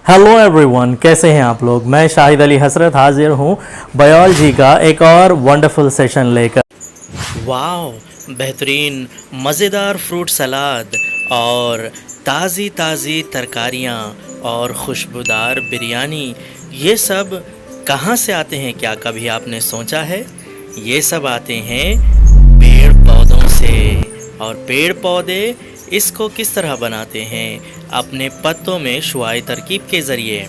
Hello everyone, कैसे हैं आप लोग। मैं शाहिद अली हसरत हाजिर हूं बायोलॉजी का एक और वंडरफुल सेशन लेकर। वाओ, बेहतरीन मज़ेदार फ्रूट सलाद और ताज़ी ताज़ी तरकारियाँ और खुशबूदार बिरयानी, ये सब कहाँ से आते हैं? क्या कभी आपने सोचा है? ये सब आते हैं पेड़ पौधों से। और पेड़ पौधे इसको किस तरह बनाते हैं? अपने पत्तों में शुआई तरकीब के ज़रिए।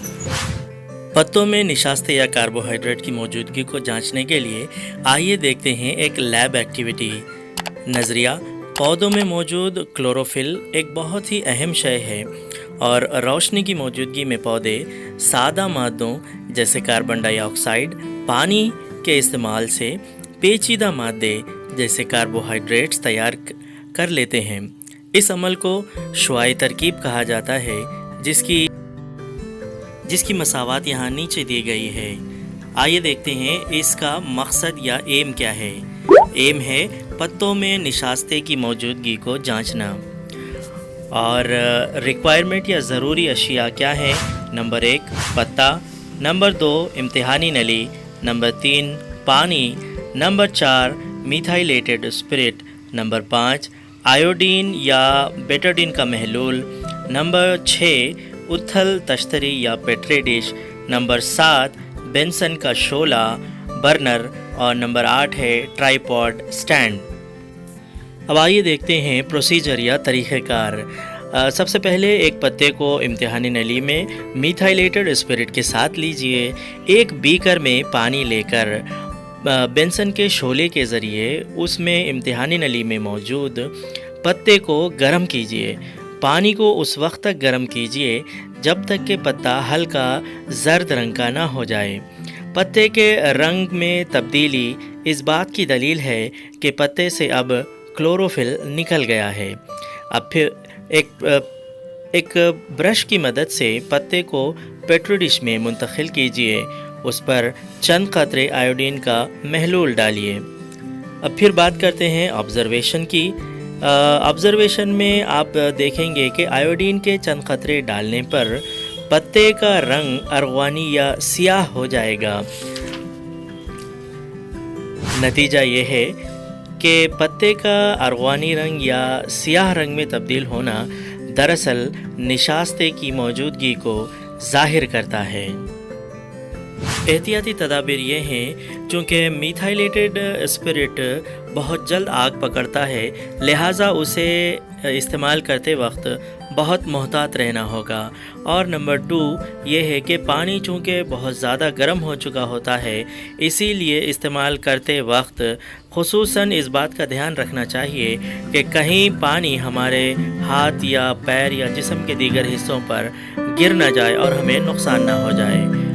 पत्तों में निशास्ते या कार्बोहाइड्रेट की मौजूदगी को जांचने के लिए आइए देखते हैं एक लैब एक्टिविटी। नज़रिया: पौधों में मौजूद क्लोरोफिल एक बहुत ही अहम शय है और रोशनी की मौजूदगी में पौधे सादा मादों जैसे कार्बन डाइऑक्साइड, पानी के इस्तेमाल से पेचीदा मादे जैसे कार्बोहाइड्रेट्स तैयार कर लेते हैं। इस अमल को शुआई तरकीब कहा जाता है, जिसकी मसावत यहाँ नीचे दी गई है। आइए देखते हैं इसका मकसद या एम क्या है। एम है पत्तों में निशास्ते की मौजूदगी को जांचना। और रिक्वायरमेंट या ज़रूरी अशिया क्या है? नंबर 1 पत्ता, नंबर 2 इम्तिहानी नली, नंबर 3 पानी, number 4 methylated spirit, number 5 iodine या बेटाडीन का महलूल, नंबर 6 उथल तश्तरी या पेट्री डिश, नंबर 7 बेंसन का शोला बर्नर और नंबर 8 है ट्राइपॉड स्टैंड। अब आइए देखते हैं प्रोसीजर या तरीक़ेकार। सबसे पहले एक पत्ते को इम्तिहानी नली में मिथाइलेटेड स्पिरिट के साथ लीजिए। एक बीकर में पानी लेकर बेंसन के शोले के ज़रिए उसमें इम्तिहानी नली में मौजूद पत्ते को गर्म कीजिए। पानी को उस वक्त तक गर्म कीजिए जब तक कि पत्ता हल्का जर्द रंग का ना हो जाए। पत्ते के रंग में तब्दीली इस बात की दलील है कि पत्ते से अब क्लोरोफिल निकल गया है। अब फिर एक ब्रश की मदद से पत्ते को पेट्री डिश में मुंतकिल कीजिए। उस पर चंद कतरे आयोडीन का महलूल डालिए। अब फिर बात करते हैं ऑब्ज़र्वेशन की। ऑब्ज़र्वेशन में आप देखेंगे कि आयोडीन के चंद कतरे डालने पर पत्ते का रंग अरवानी या सियाह हो जाएगा। नतीजा ये है कि पत्ते का अरवानी रंग या सियाह रंग में तब्दील होना दरअसल निशास्ते की मौजूदगी को ज़ाहिर करता है। एहतियाती तदाबीर ये हैं, चूँकि मिथाइलेटेड स्पिरिट बहुत जल्द आग पकड़ता है, लिहाजा उसे इस्तेमाल करते वक्त बहुत मोहतात रहना होगा। और नंबर 2 ये है कि पानी चूँकि बहुत ज़्यादा गर्म हो चुका होता है, इसीलिए इस्तेमाल करते वक्त खुसूसन इस बात का ध्यान रखना चाहिए कि कहीं पानी हमारे हाथ या पैर या जिस्म के दीगर हिस्सों पर गिर न जाए और हमें नुकसान ना हो जाए।